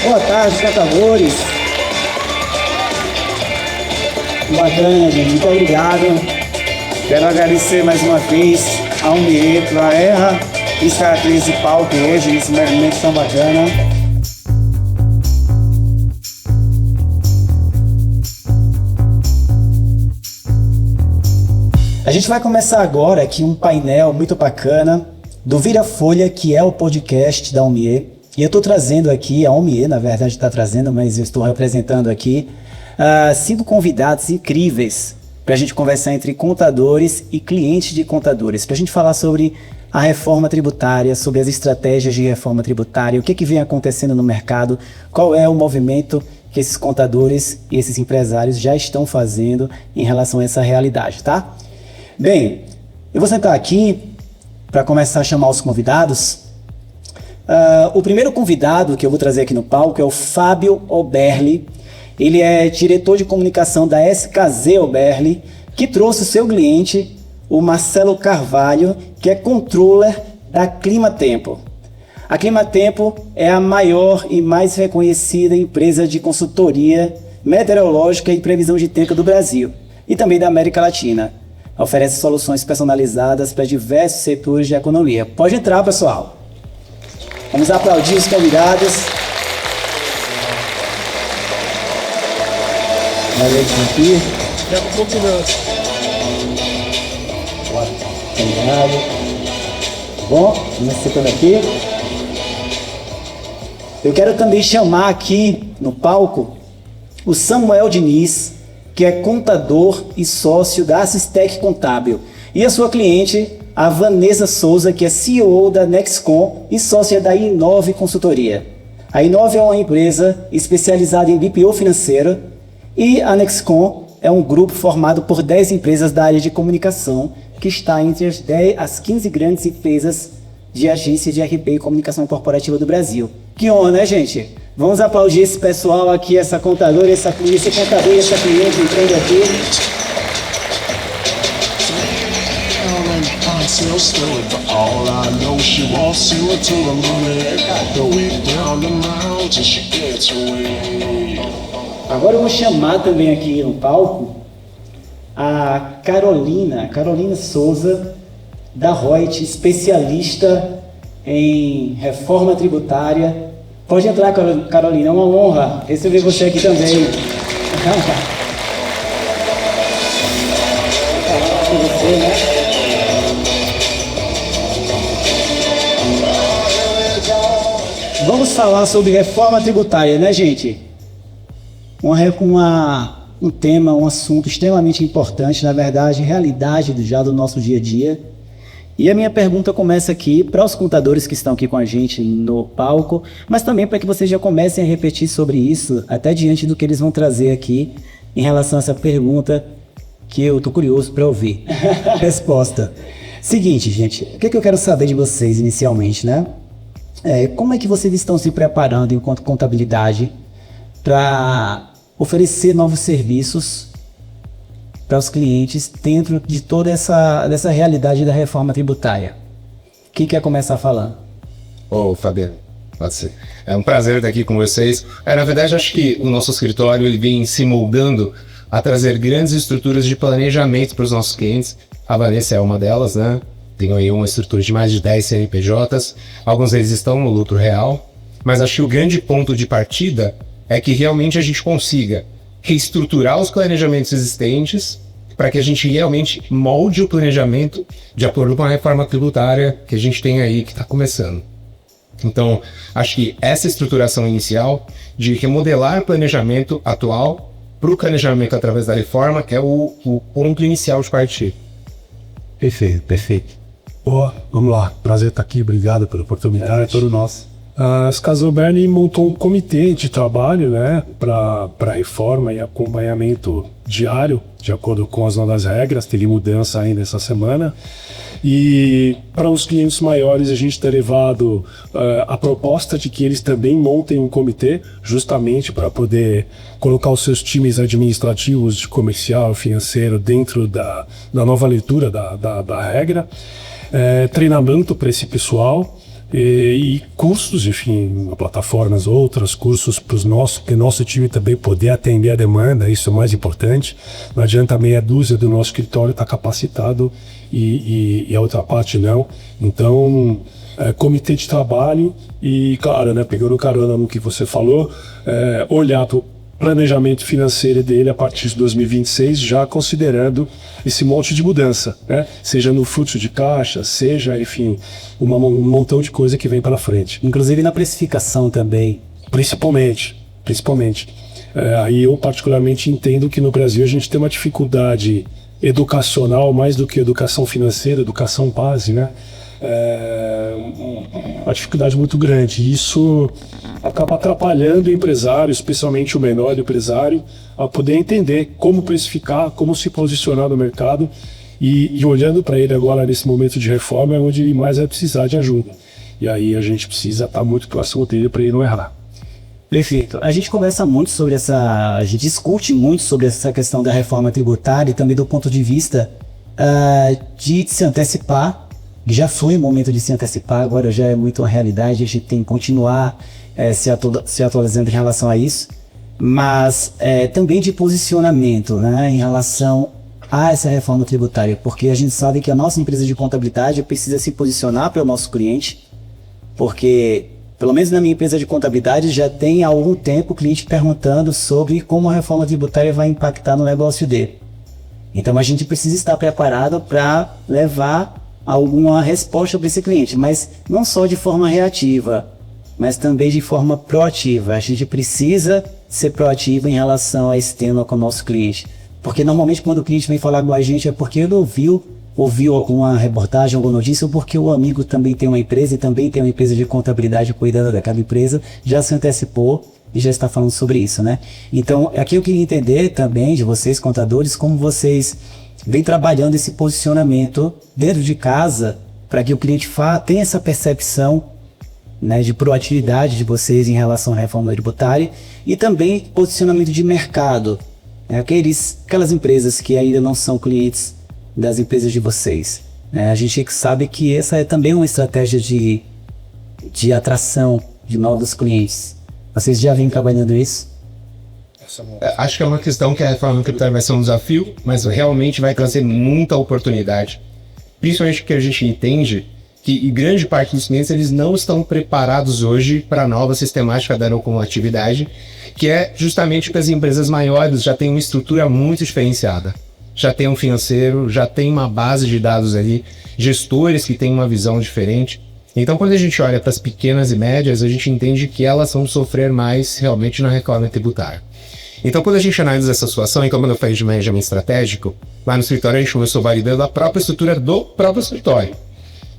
Boa tarde, cantadores. Bacana, gente. Muito obrigado. Quero agradecer mais uma vez a UMIE pela honra de estar aqui nesse palco hoje, nesse movimento tão bacana. A gente vai começar agora aqui um painel muito bacana do Vira Folha, que é o podcast da UMIE. E eu estou trazendo aqui, a UMIE na verdade está trazendo, mas eu estou representando aqui 5 convidados incríveis para a gente conversar entre contadores e clientes de contadores, para a gente falar sobre a reforma tributária, sobre as estratégias de reforma tributária, o que vem acontecendo no mercado, qual é o movimento que esses contadores e esses empresários já estão fazendo em relação a essa realidade, tá? Bem, eu vou sentar aqui para começar a chamar os convidados. O primeiro convidado que eu vou trazer aqui no palco é o Fábio Oberli. Ele é diretor de comunicação da SKZ Oberli, que trouxe o seu cliente, o Marcelo Carvalho, que é controller da Climatempo. A Climatempo é a maior e mais reconhecida empresa de consultoria meteorológica e previsão de tempo do Brasil e também da América Latina. Oferece soluções personalizadas para diversos setores de economia. Pode entrar, pessoal. Vamos aplaudir os convidados. Valeu aqui. Leva um pouquinho antes. Obrigado. Bom, vamos sentando aqui. Eu quero também chamar aqui no palco o Samuel Diniz, que é contador e sócio da Assistec Contábil, e a sua cliente, a Vanessa Souza, que é CEO da Nexcom e sócia da Inove Consultoria. A Inove é uma empresa especializada em BPO financeiro e a Nexcom é um grupo formado por 10 empresas da área de comunicação que está entre as 15 grandes empresas de agência de RP e comunicação corporativa do Brasil. Que honra, né, gente? Vamos aplaudir esse pessoal aqui, essa contadora, esse contador e essa cliente entrando aqui. Agora eu vou chamar também aqui no palco a Carolina Souza, da Reut, especialista em reforma tributária. Pode entrar, Carolina, é uma honra receber você aqui também. Vamos falar sobre reforma tributária, né, gente? Um tema, um assunto extremamente importante, na verdade, realidade do nosso dia a dia. E a minha pergunta começa aqui para os contadores que estão aqui com a gente no palco, mas também para que vocês já comecem a repetir sobre isso, até diante do que eles vão trazer aqui em relação a essa pergunta que eu estou curioso para ouvir. Resposta. Seguinte, gente, o que eu quero saber de vocês inicialmente, né? Como é que vocês estão se preparando enquanto contabilidade para oferecer novos serviços para os clientes dentro de toda dessa realidade da reforma tributária? Quem quer começar falando? Fabiano, pode ser. É um prazer estar aqui com vocês. Na verdade, acho que o nosso escritório ele vem se moldando a trazer grandes estruturas de planejamento para os nossos clientes. A Vanessa é uma delas, né? Tem aí uma estrutura de mais de 10 CNPJs. Alguns deles estão no lucro real. Mas acho que o grande ponto de partida é que realmente a gente consiga reestruturar os planejamentos existentes para que a gente realmente molde o planejamento de acordo com a reforma tributária que a gente tem aí, que está começando. Então, acho que essa estruturação inicial de remodelar o planejamento atual para o planejamento através da reforma é o ponto inicial de partir. Perfeito. Vamos lá, prazer estar aqui, obrigado pela oportunidade. É todo nosso. A SKZ Oberli montou um comitê de trabalho, né, para reforma e acompanhamento diário, de acordo com as novas regras. Teve mudança ainda essa semana. E para os clientes maiores, a gente tem levado a proposta de que eles também montem um comitê, justamente para poder colocar os seus times administrativos, de comercial, financeiro, dentro da nova leitura da regra. Treinamento para esse pessoal. E cursos, enfim, plataformas outras, cursos para o nosso time também poder atender a demanda, isso é o mais importante. Não adianta meia dúzia do nosso escritório estar capacitado e a outra parte não. Então, comitê de trabalho e, claro, né, pegando carona no que você falou, olhar para o planejamento financeiro dele a partir de 2026, já considerando esse monte de mudança, né? Seja no fluxo de caixa, seja, enfim, um montão de coisa que vem pela frente. Inclusive na precificação também. Principalmente. Aí eu particularmente entendo que no Brasil a gente tem uma dificuldade educacional, mais do que educação financeira, educação base, né? Uma dificuldade muito grande. Isso acaba atrapalhando o empresário, especialmente o menor empresário, a poder entender como precificar, como se posicionar no mercado e olhando para ele agora nesse momento de reforma é onde ele mais vai precisar de ajuda. E aí a gente precisa estar muito próximo dele para ele não errar. Perfeito. A gente conversa muito sobre a gente discute muito sobre essa questão da reforma tributária e também do ponto de vista de se antecipar. Já foi o momento de se antecipar, agora já é muito uma realidade, a gente tem que continuar se atualizando em relação a isso, mas também de posicionamento, né, em relação a essa reforma tributária, porque a gente sabe que a nossa empresa de contabilidade precisa se posicionar para o nosso cliente, porque, pelo menos na minha empresa de contabilidade, já tem há algum tempo o cliente perguntando sobre como a reforma tributária vai impactar no negócio dele. Então a gente precisa estar preparado para levar alguma resposta para esse cliente, mas não só de forma reativa, mas também de forma proativa. A gente precisa ser proativo em relação a esse tema com o nosso cliente, porque normalmente quando o cliente vem falar com a gente é porque ele ouviu alguma reportagem, alguma notícia, ou porque o amigo também tem uma empresa e também tem uma empresa de contabilidade cuidando daquela empresa, já se antecipou e já está falando sobre isso, né? Então, aqui eu queria entender também de vocês, contadores, como vocês vem trabalhando esse posicionamento dentro de casa para que o cliente tenha essa percepção, né, de proatividade de vocês em relação à reforma tributária e também posicionamento de mercado, né, aquelas empresas que ainda não são clientes das empresas de vocês. A gente sabe que essa é também uma estratégia de atração de novos clientes. Vocês já vêm trabalhando isso? Acho que é uma questão que a reforma tributária vai ser um desafio, mas realmente vai trazer muita oportunidade. Principalmente porque a gente entende que grande parte dos clientes eles não estão preparados hoje para a nova sistemática da atividade, que é justamente que as empresas maiores já têm uma estrutura muito diferenciada. Já tem um financeiro, já tem uma base de dados ali, gestores que têm uma visão diferente. Então, quando a gente olha para as pequenas e médias, a gente entende que elas vão sofrer mais realmente na reforma tributária. Então, quando a gente analisa essa situação, e como eu falei de management estratégico, lá no escritório a gente começou validando a própria estrutura do próprio escritório.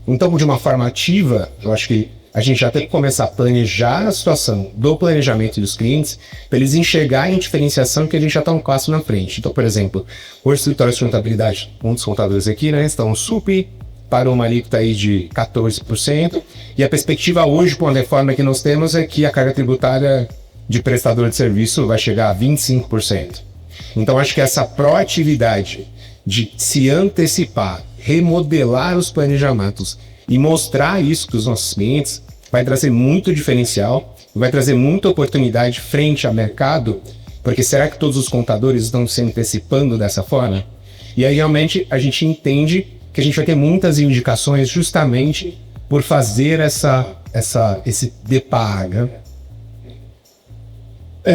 Então, de uma forma ativa, eu acho que a gente já tem que começar a planejar a situação do planejamento dos clientes para eles enxergarem a diferenciação que a gente já está um passo na frente. Então, por exemplo, o escritório de contabilidade, um dos contadores aqui, né, estão SUP para uma alíquota aí de 14%, e a perspectiva hoje com a reforma que nós temos é que a carga tributária de prestador de serviço vai chegar a 25%. Então, acho que essa proatividade de se antecipar, remodelar os planejamentos e mostrar isso para os nossos clientes vai trazer muito diferencial, vai trazer muita oportunidade frente ao mercado, porque será que todos os contadores estão se antecipando dessa forma? E aí realmente a gente entende que a gente vai ter muitas indicações justamente por fazer esse DEPAG.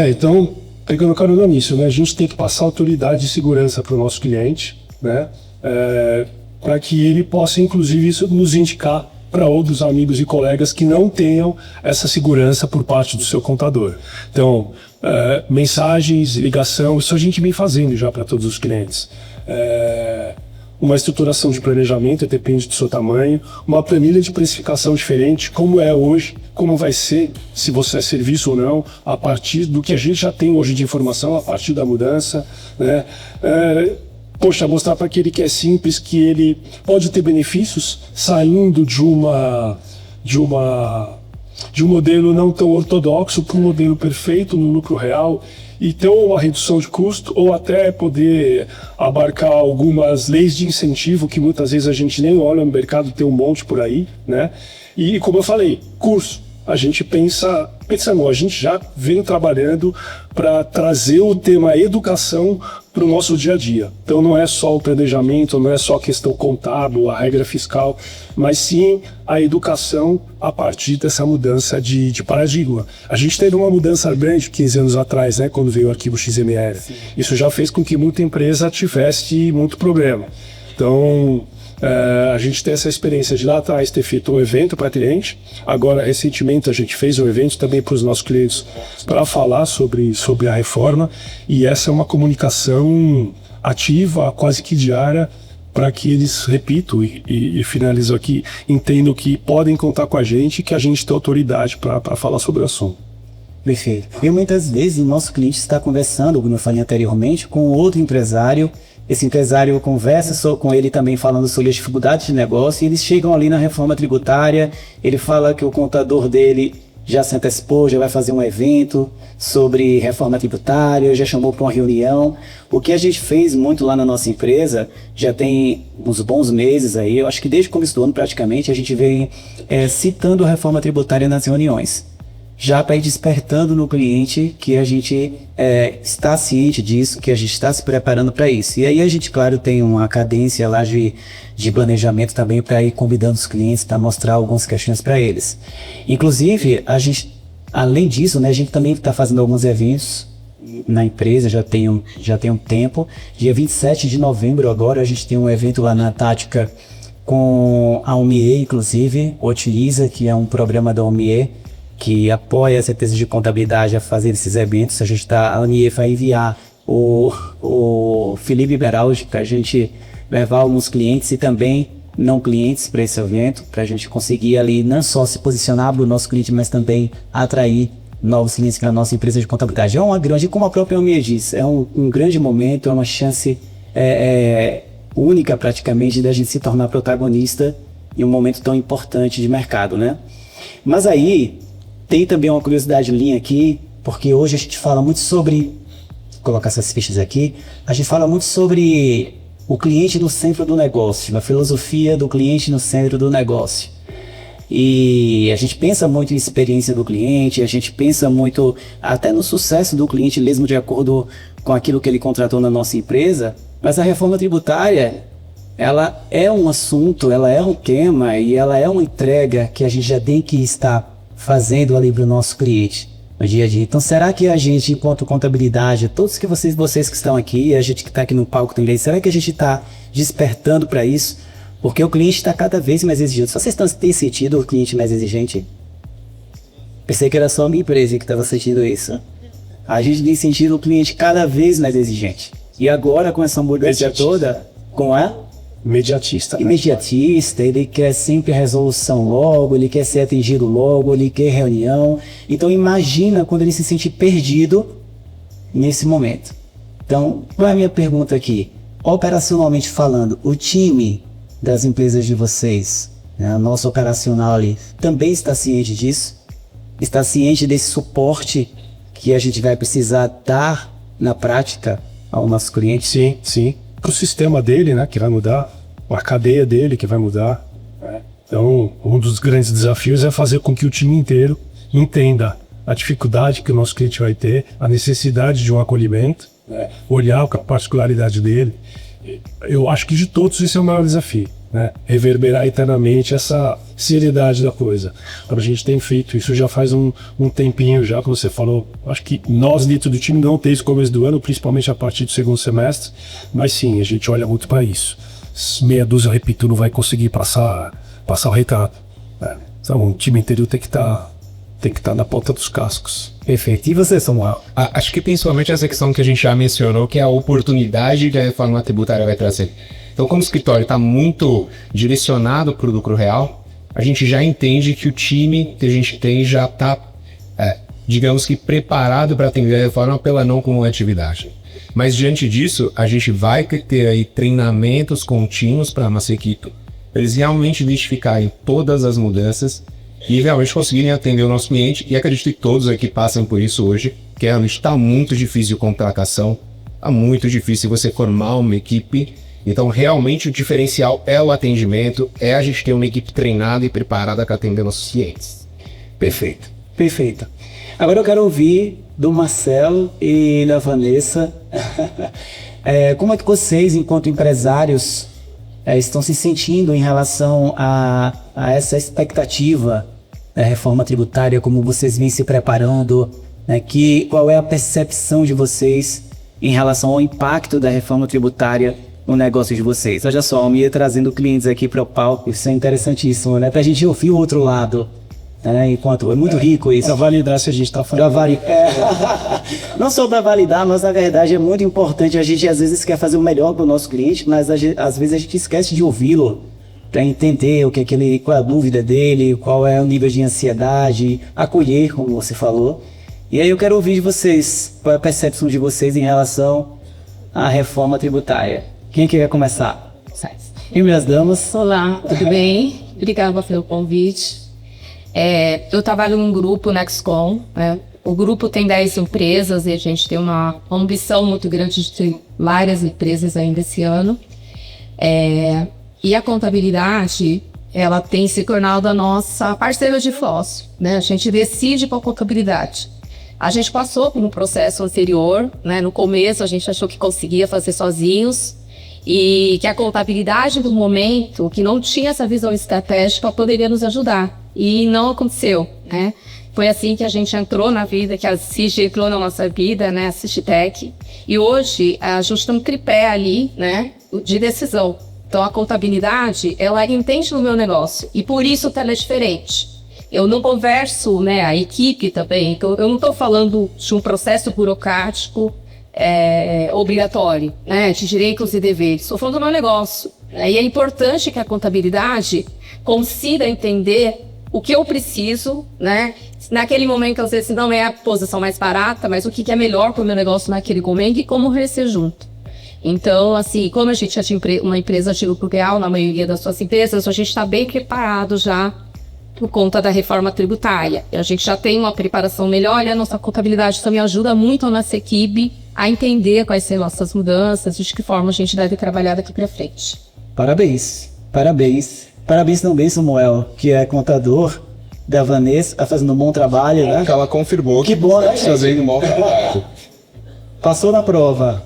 Então, pegando carona nisso, né, a gente tem que passar autoridade de segurança para o nosso cliente, né, para que ele possa, inclusive, isso nos indicar para outros amigos e colegas que não tenham essa segurança por parte do seu contador. Então, mensagens, ligação, isso a gente vem fazendo já para todos os clientes. Uma estruturação de planejamento, depende do seu tamanho, uma planilha de precificação diferente, como é hoje, como vai ser, se você é serviço ou não, a partir do que a gente já tem hoje de informação, a partir da mudança, né? Mostrar para aquele que é simples que ele pode ter benefícios saindo de uma de um modelo não tão ortodoxo para um modelo perfeito no lucro real e ter uma redução de custo ou até poder abarcar algumas leis de incentivo que muitas vezes a gente nem olha no mercado, tem um monte por aí, né? E como eu falei, curso. A gente pensando, a gente já vem trabalhando para trazer o tema educação para o nosso dia a dia. Então não é só o planejamento, não é só a questão contábil, a regra fiscal, mas sim a educação a partir dessa mudança de paradigma. A gente teve uma mudança grande 15 anos atrás, né, quando veio o arquivo XML. Sim. Isso já fez com que muita empresa tivesse muito problema. Então, a gente tem essa experiência de lá atrás ter feito um evento para cliente. Agora, recentemente, a gente fez um evento também para os nossos clientes para falar sobre a reforma. E essa é uma comunicação ativa, quase que diária, para que eles, repito e finalizo aqui, entendam que podem contar com a gente, que a gente tem autoridade para falar sobre o assunto. Perfeito. E muitas vezes o nosso cliente está conversando, como eu falei anteriormente, com outro empresário. Esse empresário conversa com ele também falando sobre as dificuldades de negócio e eles chegam ali na reforma tributária, ele fala que o contador dele já se antecipou, já vai fazer um evento sobre reforma tributária, já chamou para uma reunião. O que a gente fez muito lá na nossa empresa, já tem uns bons meses aí, eu acho que desde o começo do ano praticamente, a gente vem citando a reforma tributária nas reuniões. Já para ir despertando no cliente que a gente está ciente disso, que a gente está se preparando para isso. E aí a gente, claro, tem uma cadência lá de planejamento também para ir convidando os clientes para mostrar algumas questões para eles. Inclusive, a gente, além disso, né, a gente também está fazendo alguns eventos na empresa, já tem um tempo. Dia 27 de novembro agora a gente tem um evento lá na Tática com a OMIE, inclusive, Utiliza, que é um programa da OMIE, que apoia as empresas de contabilidade a fazer esses eventos. A OMIE vai enviar o Felipe Beraldi para a gente levar alguns clientes e também não clientes para esse evento, para a gente conseguir ali não só se posicionar para o nosso cliente, mas também atrair novos clientes para a nossa empresa de contabilidade. É uma grande, como a própria OMIE diz, é um grande momento, é uma chance única praticamente da gente se tornar protagonista em um momento tão importante de mercado, né? Mas aí tem também uma curiosidade linha aqui, porque hoje a gente fala muito sobre, vou colocar essas fichas aqui, a gente fala muito sobre o cliente no centro do negócio, a filosofia do cliente no centro do negócio. E a gente pensa muito em experiência do cliente, a gente pensa muito até no sucesso do cliente mesmo de acordo com aquilo que ele contratou na nossa empresa, mas a reforma tributária, ela é um assunto, ela é um tema e ela é uma entrega que a gente já tem que estar fazendo ali para o nosso cliente no dia a dia. Então, será que a gente, enquanto contabilidade, todos que vocês que estão aqui, a gente que está aqui no palco também, será que a gente está despertando para isso? Porque o cliente está cada vez mais exigente. Vocês têm sentido o cliente mais exigente? Pensei que era só a minha empresa que estava sentindo isso. A gente tem sentido o cliente cada vez mais exigente. E agora, com essa mudança toda, com a imediatista, né? Imediatista, ele quer sempre resolução logo, ele quer ser atendido logo, ele quer reunião. Então imagina quando ele se sente perdido nesse momento. Então, qual é a minha pergunta aqui? Operacionalmente falando, o time das empresas de vocês, né, nosso operacional ali, também está ciente disso? Está ciente desse suporte que a gente vai precisar dar na prática ao nosso cliente? Sim, sim. O sistema dele, né, que vai mudar, a cadeia dele que vai mudar. Então, um dos grandes desafios é fazer com que o time inteiro entenda a dificuldade que o nosso cliente vai ter, a necessidade de um acolhimento, olhar a particularidade dele. Eu acho que de todos esse é o maior desafio, né? Reverberar internamente essa seriedade da coisa. Então, a gente tem feito isso já faz um tempinho já, como você falou. Acho que nós dentro do time não tem isso no começo do ano, principalmente a partir do segundo semestre, mas sim, a gente olha muito para isso. Meia dúzia, eu repito, não vai conseguir passar o retrato, né? Então o time inteiro tem que estar na ponta dos cascos. Perfeito. E você, Samuel? Acho que principalmente essa questão que a gente já mencionou, que é a oportunidade que a reforma tributária vai trazer. Então, como o escritório está muito direcionado para o lucro real, a gente já entende que o time que a gente tem já está, digamos que, preparado para atender a reforma pela não cumulatividade. Mas, diante disso, a gente vai ter aí treinamentos contínuos para a nossa equipe, para eles realmente identificarem todas as mudanças e realmente conseguirem atender o nosso cliente. E acredito que todos aqui passam por isso hoje, que realmente está muito difícil de contratação, está muito difícil você formar uma equipe. Então, realmente, o diferencial é o atendimento, é a gente ter uma equipe treinada e preparada para atender nossos clientes. Perfeito, perfeito. Agora eu quero ouvir do Marcelo e da Vanessa. Como é que vocês, enquanto empresários, estão se sentindo em relação a essa expectativa da reforma tributária, como vocês vêm se preparando, né? Qual é a percepção de vocês em relação ao impacto da reforma tributária no negócio de vocês? Olha só, eu ia trazendo clientes aqui para o palco, isso é interessantíssimo, né? Para a gente ouvir o outro lado. Enquanto é muito rico isso. Para validar se a gente está falando. Não só para validar, mas na verdade é muito importante. A gente às vezes quer fazer o melhor para o nosso cliente, mas às vezes a gente esquece de ouvi-lo para entender qual é a dúvida dele, qual é o nível de ansiedade, acolher, como você falou. E aí eu quero ouvir de vocês, qual é a percepção de vocês em relação à reforma tributária. Quem quer começar? E minhas damas? Olá, tudo bem? Obrigada pelo convite. Eu trabalho num grupo, Nexcom, né? O grupo tem 10 empresas e a gente tem uma ambição muito grande de ter várias empresas ainda esse ano. E a contabilidade, ela tem se tornado a nossa parceira de negócio, né? A gente decide com a contabilidade. A gente passou por um processo anterior, né? No começo a gente achou que conseguia fazer sozinhos e que a contabilidade do momento, que não tinha essa visão estratégica, poderia nos ajudar. E não aconteceu, né? Foi assim que a gente entrou na vida, que a CIG entrou na nossa vida, né? A CIGTech. E hoje a gente tem um tripé ali, né? De decisão. Então a contabilidade, ela entende no meu negócio. E por isso ela é diferente. Eu não converso, né? A equipe também. Então eu não estou falando de um processo burocrático obrigatório, né? De direitos e deveres. Estou falando do meu negócio. E é importante que a contabilidade consiga entender o que eu preciso, né? Naquele momento, às vezes, não é a posição mais barata, mas o que é melhor para o meu negócio naquele momento e como crescer junto. Então, assim, como a gente já tinha uma empresa de lucro real, na maioria das suas empresas, a gente está bem preparado já por conta da reforma tributária. A gente já tem uma preparação melhor e a nossa contabilidade também ajuda muito a nossa equipe a entender quais são nossas mudanças e de que forma a gente deve trabalhar daqui para frente. Parabéns, parabéns. Parabéns também, Samuel, que é contador da Vanessa, está fazendo um bom trabalho, né? Ela confirmou que bom, né, fazendo um bom trabalho. Passou na prova.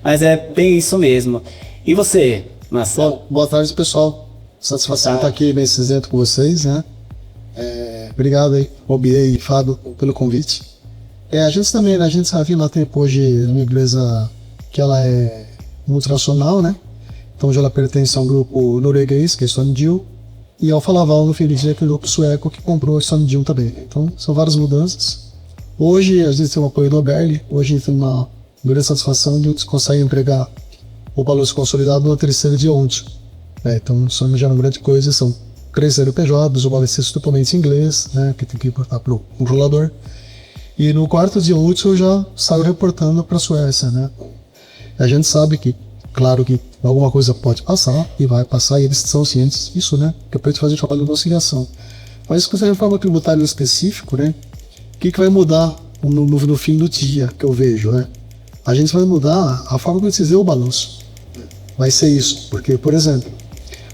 Mas é bem isso mesmo. E você, Marcelo? Boa tarde, pessoal. Satisfação estar aqui nesse evento com vocês, né? Obrigado aí, Robier e Fábio, pelo convite. A gente também, né? A gente sabe que lá tem hoje uma empresa que ela é multinacional, né? Então hoje ela pertence a um grupo norueguês, que é Sondill, e a Alfa Laval no Feliz, é aquele grupo sueco que comprou a Sondill também. Então são várias mudanças. Hoje a gente tem um apoio do Oberli, hoje a gente tem uma grande satisfação de eles conseguem entregar o balanço consolidado no terceiro dia ontem. Então isso já é uma grande coisa, são 3 CNPJs, o balanço totalmente em inglês, né, que tem que importar para o controlador. E no quarto dia útil eu já saio reportando para a Suécia, né. A gente sabe que, claro que alguma coisa pode passar e vai passar, e eles são cientes disso, né? Que é para fazer trabalho de conciliação. Mas com essa reforma tributária em específico, né? O que vai mudar no fim do dia que eu vejo, né? A gente vai mudar a forma como se vê o balanço. Vai ser isso, porque, por exemplo,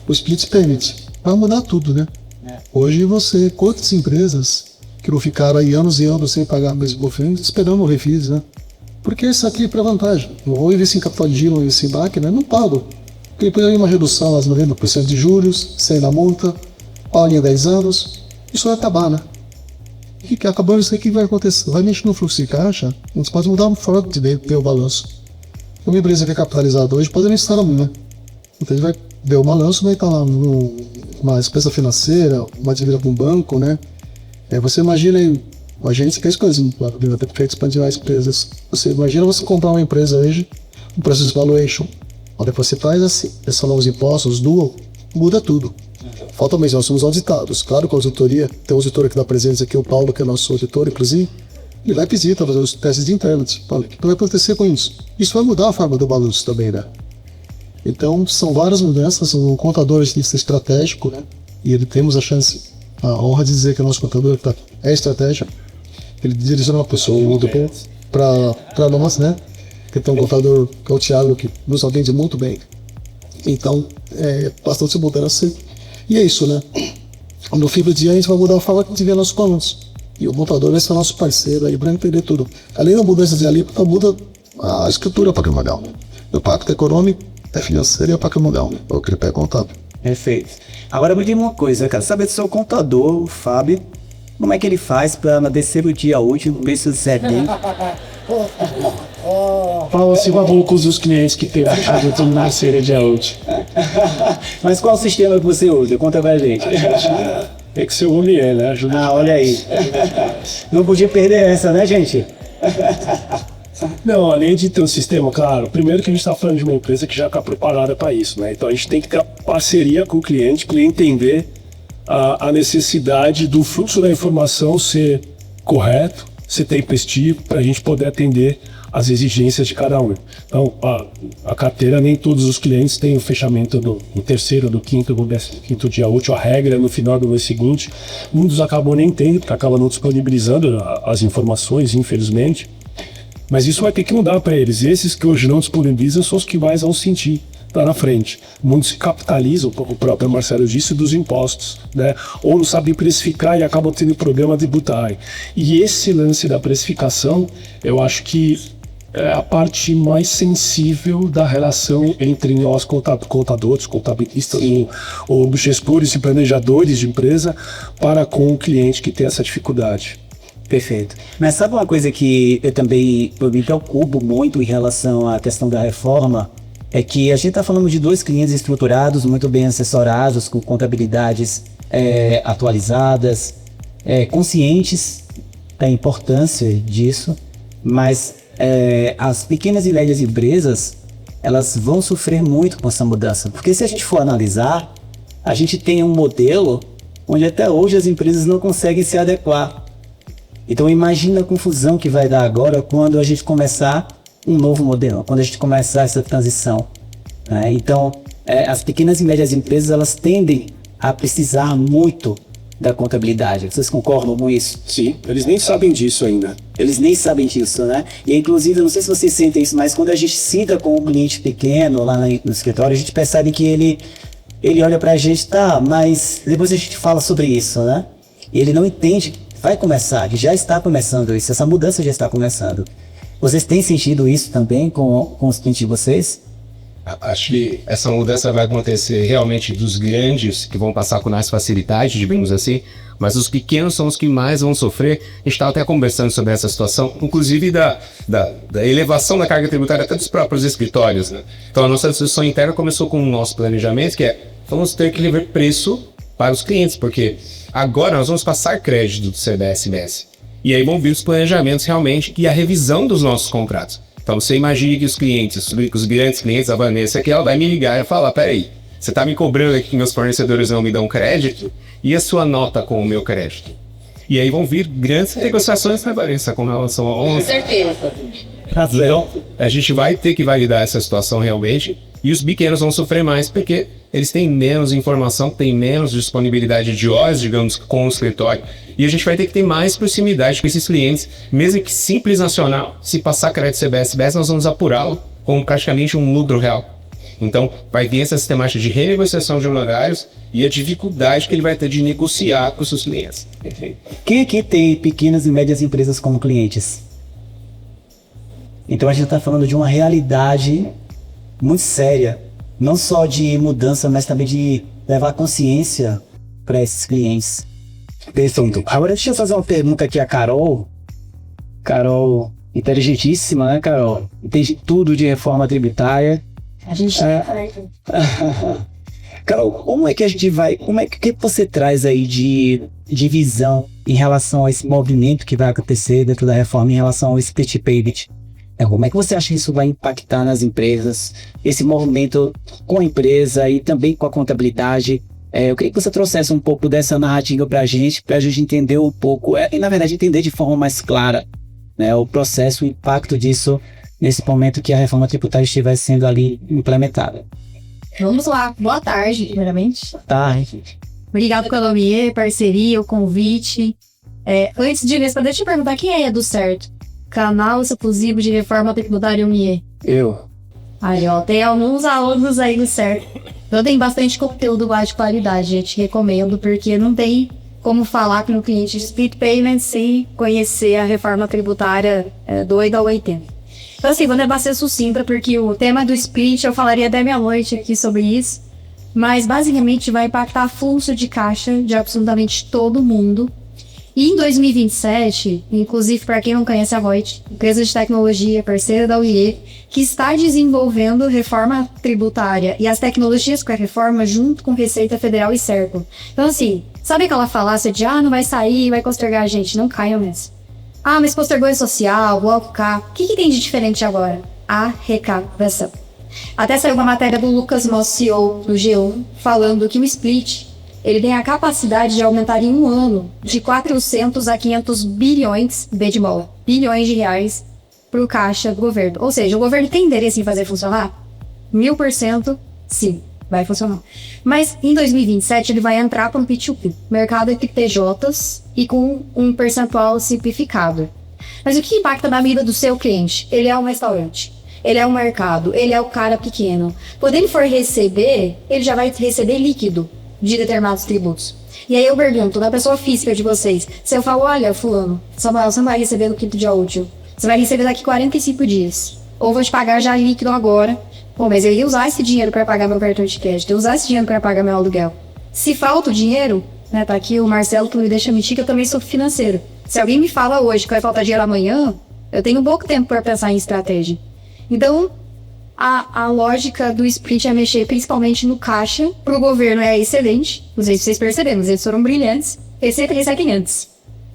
o split payment vai mudar tudo, né? Hoje quantas empresas que não ficaram aí anos e anos sem pagar mesmo golfinho, esperando o refis, né? Porque isso aqui é para vantagem. Eu vou investir em capital de giro, vou investir em máquina, não pago. Porque depois aí uma redução às 90% de juros, sem na multa, paga em 10 anos, isso vai acabar, né? E que acabando isso aqui vai acontecer? Vai mexer no fluxo de caixa, a gente pode mudar a forma de ver o balanço. Uma empresa que é capitalizada hoje pode nem estar amanhã. Então a gente vai ver o balanço, vai estar lá numa empresa financeira, uma dívida com um banco, né? Você imagina aí, a gente quer coisas, até porque expandir mais empresas. Você imagina você comprar uma empresa hoje, um processo de valuation, onde você faz assim, são novos impostos, dual, muda tudo. Falta mesmo, nós somos auditados. Claro que a auditoria, tem um auditor que dá presença aqui, o Paulo, que é nosso auditor, inclusive, ele vai visita, fazer os testes de internet. O que vai acontecer com isso? Isso vai mudar a forma do balanço também, né? Então, são várias mudanças, são contadores de estratégico, né? e ele temos a chance, a honra de dizer que o nosso contador é estratégia. Ele direciona uma pessoa para nós, né? Que tem um contador que é o Thiago, que nos atende muito bem. Então, é bastante mudança. E é isso, né? No fim do dia, a gente vai mudar a forma que a gente vê nossos balanços. E o montador vai ser nosso parceiro aí para entender tudo. Além da mudança de alíquota, muda a escritura patrimonial. O pacto econômico é financeiro e o patrimonial, é o cripé contábil. Perfeito. Agora me diga uma coisa, cara. Saber do seu contador, o Fábio, como é que ele faz para descer o dia útil, ver se você é bem? Fala assim, com os clientes que tem fechado tudo na série de útil. Mas qual o sistema que você usa? Conta pra gente. Tem que ser o OMIE, né? Ajuda. Ah, olha aí. Não podia perder essa, né, gente? Não, além de ter um sistema, claro, primeiro que a gente está falando de uma empresa que já está preparada para isso, né? Então a gente tem que ter parceria com o cliente para ele entender a necessidade do fluxo da informação ser correto, ser tempestivo, para a gente poder atender as exigências de cada um. Então, a carteira, nem todos os clientes têm o fechamento do terceiro, do quinto dia útil, a regra é no final do mês seguinte. Muitos acabam nem tendo, porque acabam não disponibilizando as informações, infelizmente. Mas isso vai ter que mudar para eles. E esses que hoje não disponibilizam são os que mais vão sentir lá na frente. Muitos se capitalizam, como o próprio Marcelo disse, dos impostos, né? Ou não sabem precificar e acabam tendo problema tributário. E esse lance da precificação, eu acho que é a parte mais sensível da relação entre nós contadores, contabilistas ou gestores e planejadores de empresa para com o cliente que tem essa dificuldade. Perfeito. Mas sabe uma coisa que eu me preocupo muito em relação à questão da reforma? É que a gente está falando de 2 clientes estruturados, muito bem assessorados, com contabilidades atualizadas, conscientes da importância disso, mas as pequenas e médias empresas, elas vão sofrer muito com essa mudança, porque se a gente for analisar, a gente tem um modelo onde até hoje as empresas não conseguem se adequar. Então imagina a confusão que vai dar agora quando a gente começar um novo modelo, quando a gente começar essa transição, né? Então as pequenas e médias empresas, elas tendem a precisar muito da contabilidade. Vocês concordam com isso? Sim, eles nem sabem disso ainda. Eles nem sabem disso, né? E inclusive, eu não sei se vocês sentem isso, mas quando a gente cita com um cliente pequeno lá no escritório, a gente percebe que ele olha pra gente, tá, mas depois a gente fala sobre isso, né? E ele não entende, vai começar, que já está começando isso, essa mudança já está começando. Vocês têm sentido isso também com os clientes de vocês? Acho que essa mudança vai acontecer realmente dos grandes, que vão passar com mais facilidade, digamos assim, mas os pequenos são os que mais vão sofrer. A gente estava até conversando sobre essa situação, inclusive da elevação da carga tributária até dos próprios escritórios, né? Então a nossa discussão interna começou com o nosso planejamento, que vamos ter que levar preço para os clientes, porque agora nós vamos passar crédito do CBS-MES. E aí vão vir os planejamentos realmente e a revisão dos nossos contratos. Então você imagina que os clientes, os grandes clientes, a Vanessa aqui, ela vai me ligar e falar, peraí, você está me cobrando aqui que meus fornecedores não me dão crédito? E a sua nota com o meu crédito? E aí vão vir grandes negociações, né, Vanessa, com relação ao... Com certeza. Então, a gente vai ter que validar essa situação realmente, e os pequenos vão sofrer mais porque eles têm menos informação, têm menos disponibilidade de horas, digamos, com o escritório. E a gente vai ter que ter mais proximidade com esses clientes, mesmo que Simples Nacional, se passar crédito CBS, nós vamos apurá-lo com praticamente um lucro real. Então, vai vir essa sistemática de renegociação de honorários e a dificuldade que ele vai ter de negociar com os seus clientes. Quem aqui tem pequenas e médias empresas como clientes? Então a gente está falando de uma realidade muito séria, não só de mudança, mas também de levar consciência para esses clientes. Perfeito. Agora deixa eu fazer uma pergunta aqui a Carol. Carol, inteligentíssima, né, Carol? Entende tudo de reforma tributária. A gente Carol, como é que a gente vai... O que você traz aí de visão em relação a esse movimento que vai acontecer dentro da reforma em relação ao split payment? Como é que você acha que isso vai impactar nas empresas? Esse movimento com a empresa e também com a contabilidade? Eu queria que você trouxesse um pouco dessa narrativa para a gente entender um pouco, e na verdade entender de forma mais clara, né, o processo, o impacto disso nesse momento que a reforma tributária estiver sendo ali implementada. Vamos lá. Boa tarde, primeiramente. Tá. Obrigado pela OMIE, parceria, o convite. Antes de responder, deixa eu perguntar quem é do certo. Canal Exclusivo de Reforma Tributária OMIE. Eu. Aí, ó, tem alguns alunos aí do certo. Então tem bastante conteúdo lá de qualidade, gente. Recomendo, porque não tem como falar com o cliente de split payment sem conhecer a reforma tributária doida ao 80. Então, assim, vou levar ser sucinta, porque o tema do split eu falaria até meia-noite aqui sobre isso. Mas, basicamente, vai impactar fluxo de caixa de absolutamente todo mundo. E em 2027, inclusive para quem não conhece a Voit, empresa de tecnologia parceira da UIE, que está desenvolvendo reforma tributária e as tecnologias com a reforma junto com Receita Federal e Serco. Então assim, sabe aquela falácia de não vai sair, vai postergar a gente? Não caiam nessa. Mas postergou é social, bloco K. O que tem de diferente agora? Arrecadação. Até saiu uma matéria do Lucas Moss, CEO do G1, falando que o split ele tem a capacidade de aumentar em um ano de 400 a 500 bilhões, bilhões de reais para o caixa do governo. Ou seja, o governo tem interesse em fazer funcionar? 1000% sim, vai funcionar. Mas em 2027 ele vai entrar para um P2P, mercado entre PJs e com um percentual simplificado. Mas o que impacta na vida do seu cliente? Ele é um restaurante, ele é um mercado, ele é o cara pequeno. Quando ele for receber, ele já vai receber líquido de determinados tributos. E aí eu pergunto, na pessoa física de vocês, se eu falo, olha, fulano, Samuel, você não vai receber no quinto dia útil, você vai receber daqui 45 dias. Ou vou te pagar já líquido agora. Bom, mas eu ia usar esse dinheiro para pagar meu cartão de crédito, eu ia usar esse dinheiro para pagar meu aluguel. Se falta o dinheiro, né, tá aqui o Marcelo que não me deixa mentir que eu também sou financeiro. Se alguém me fala hoje que vai faltar dinheiro amanhã, eu tenho pouco tempo para pensar em estratégia. Então, a lógica do split é mexer principalmente no caixa. Para o governo é excelente. Não sei se vocês perceberam, mas eles foram brilhantes. Receita recebe antes.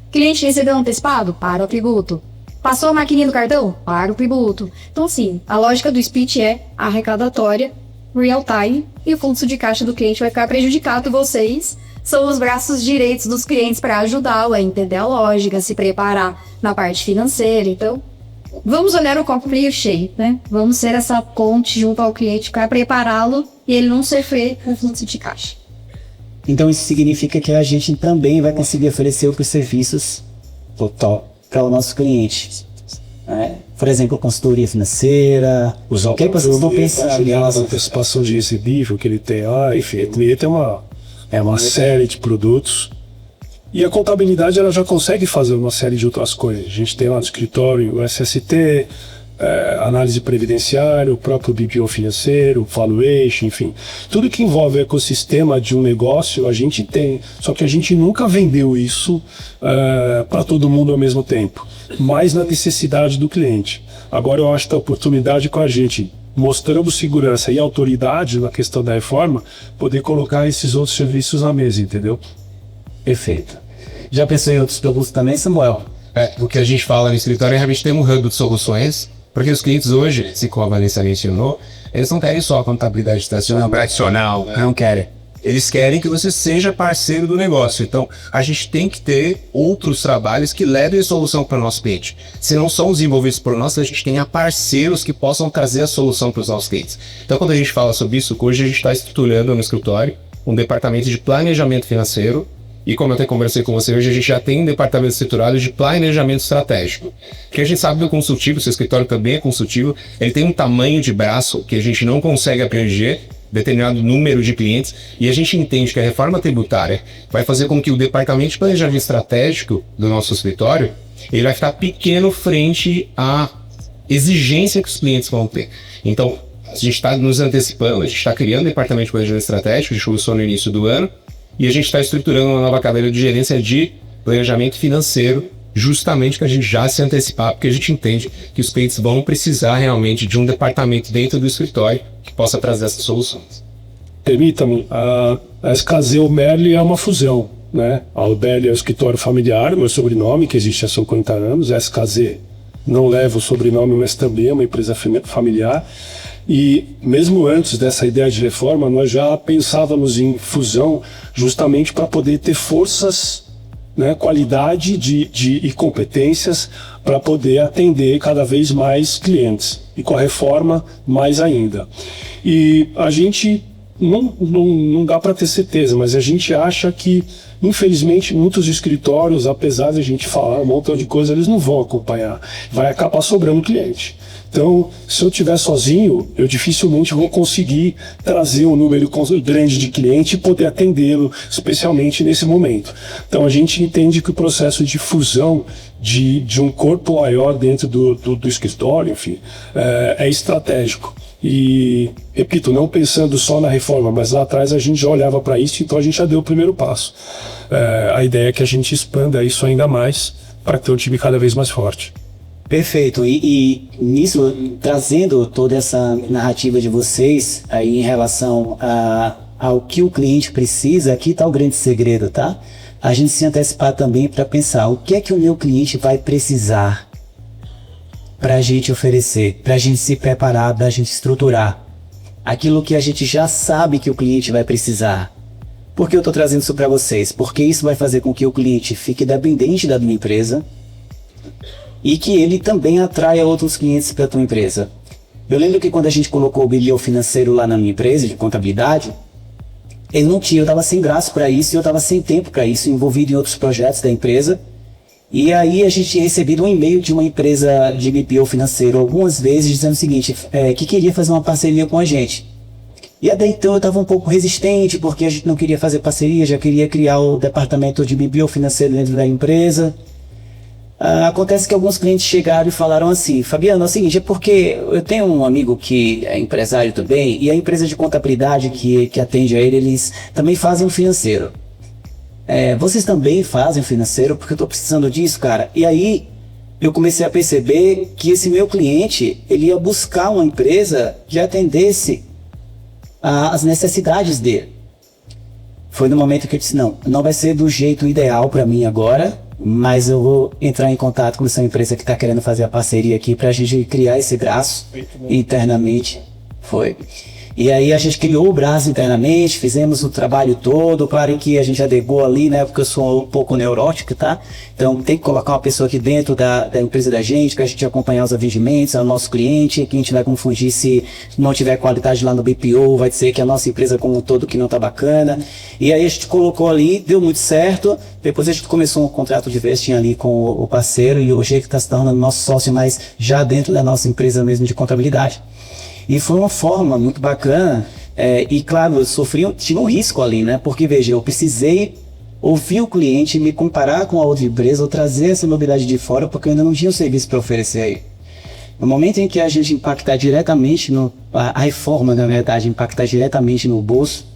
Cliente recebeu antecipado? Para o tributo. Passou a maquininha do cartão? Para o tributo. Então, assim, a lógica do split é arrecadatória, real time, e o fluxo de caixa do cliente vai ficar prejudicado. Vocês são os braços direitos dos clientes para ajudá-lo a entender a lógica, se preparar na parte financeira. Então, vamos olhar o copo meio cheio, né? Vamos ser essa ponte junto ao cliente para prepará-lo e ele não sofrer com o fluxo de caixa. Então isso significa que a gente também vai conseguir oferecer os serviços total para o nosso cliente. Né? Por exemplo, consultoria financeira, o que vocês estão pensando? A antecipação de recebível que ele tem lá, enfim, ele tem uma série de produtos. E a contabilidade ela já consegue fazer uma série de outras coisas. A gente tem lá no escritório o SST, análise previdenciária, o próprio BPO financeiro, valuation, enfim. Tudo que envolve o ecossistema de um negócio a gente tem, só que a gente nunca vendeu isso para todo mundo ao mesmo tempo, mas na necessidade do cliente. Agora eu acho que a oportunidade com a gente, mostrando segurança e autoridade na questão da reforma, poder colocar esses outros serviços na mesa, entendeu? Perfeito. Já pensou em outros produtos também, Samuel? O que a gente fala no escritório é realmente ter um hub de soluções, porque os clientes hoje, assim como a Vanessa mencionou, eles não querem só a contabilidade tradicional, Não querem. Eles querem que você seja parceiro do negócio. Então, a gente tem que ter outros trabalhos que levem a solução para o nosso cliente. Se não são desenvolvidos por nós, a gente tenha parceiros que possam trazer a solução para os nossos clientes. Então, quando a gente fala sobre isso, hoje a gente está estruturando no escritório um departamento de planejamento financeiro. E como eu até conversei com você hoje, a gente já tem um departamento estruturado de planejamento estratégico. Porque a gente sabe do consultivo, seu escritório também é consultivo, ele tem um tamanho de braço que a gente não consegue abranger determinado número de clientes, e a gente entende que a reforma tributária vai fazer com que o departamento de planejamento estratégico do nosso escritório, ele vai ficar pequeno frente à exigência que os clientes vão ter. Então, a gente está nos antecipando, a gente está criando um departamento de planejamento estratégico, a gente começou no início do ano, e a gente está estruturando uma nova cadeira de gerência de planejamento financeiro, justamente para a gente já se antecipar, porque a gente entende que os clientes vão precisar realmente de um departamento dentro do escritório que possa trazer essas soluções. Permita-me, a SKZ Merli é uma fusão, né? A Merli é o escritório familiar, meu sobrenome, que existe há 50 anos, a SKZ não leva o sobrenome, mas também é uma empresa familiar. E mesmo antes dessa ideia de reforma, nós já pensávamos em fusão justamente para poder ter forças, né, qualidade e competências para poder atender cada vez mais clientes. E com a reforma, mais ainda. E a gente, não dá para ter certeza, mas a gente acha que, infelizmente, muitos escritórios, apesar de a gente falar um montão de coisa, eles não vão acompanhar. Vai acabar sobrando cliente. Então, se eu estiver sozinho, eu dificilmente vou conseguir trazer um número grande de cliente e poder atendê-lo, especialmente nesse momento. Então, a gente entende que o processo de fusão de um corpo maior dentro do escritório, enfim, é estratégico. E, repito, não pensando só na reforma, mas lá atrás a gente já olhava para isso, então a gente já deu o primeiro passo. A ideia é que a gente expanda isso ainda mais para ter um time cada vez mais forte. Perfeito. E nisso, trazendo toda essa narrativa de vocês aí em relação ao que o cliente precisa, aqui está o grande segredo, tá? A gente se antecipar também para pensar o que é que o meu cliente vai precisar para a gente oferecer, para a gente se preparar, para a gente estruturar aquilo que a gente já sabe que o cliente vai precisar. Por que eu estou trazendo isso para vocês? Porque isso vai fazer com que o cliente fique dependente da minha empresa e que ele também atraia outros clientes para a tua empresa. Eu lembro que quando a gente colocou o BPO financeiro lá na minha empresa de contabilidade, eu estava sem braço para isso e eu estava sem tempo para isso, envolvido em outros projetos da empresa. E aí a gente tinha recebido um e-mail de uma empresa de BPO financeiro algumas vezes dizendo o seguinte, que queria fazer uma parceria com a gente. E até então eu estava um pouco resistente, porque a gente não queria fazer parceria, já queria criar o departamento de BPO financeiro dentro da empresa. Acontece que alguns clientes chegaram e falaram assim, Fabiano, é o seguinte, é porque eu tenho um amigo que é empresário também, e a empresa de contabilidade que atende a ele, eles também fazem o financeiro. Vocês também fazem o financeiro, porque eu estou precisando disso, cara. E aí eu comecei a perceber que esse meu cliente, ele ia buscar uma empresa que atendesse as necessidades dele. Foi no momento que eu disse, não vai ser do jeito ideal para mim agora, mas eu vou entrar em contato com essa empresa que está querendo fazer a parceria aqui para a gente criar esse braço internamente. Foi. E aí a gente criou o braço internamente, fizemos o trabalho todo, claro que a gente adequou ali, né, porque eu sou um pouco neurótico, tá? Então tem que colocar uma pessoa aqui dentro da empresa da gente, para a gente acompanhar os atendimentos, é o nosso cliente, que a gente vai confundir se não tiver qualidade lá no BPO, vai dizer que a nossa empresa como um todo que não tá bacana. E aí a gente colocou ali, deu muito certo, depois a gente começou um contrato de vesting ali com o parceiro, e hoje ele está se tornando nosso sócio, mas já dentro da nossa empresa mesmo de contabilidade. E foi uma forma muito bacana, e claro, eu tive um risco ali, né? Porque veja, eu precisei ouvir o cliente, me comparar com a outra empresa, ou trazer essa novidade de fora, porque eu ainda não tinha o serviço para oferecer aí. No momento em que a gente impactar diretamente, a reforma, na verdade, impactar diretamente no bolso,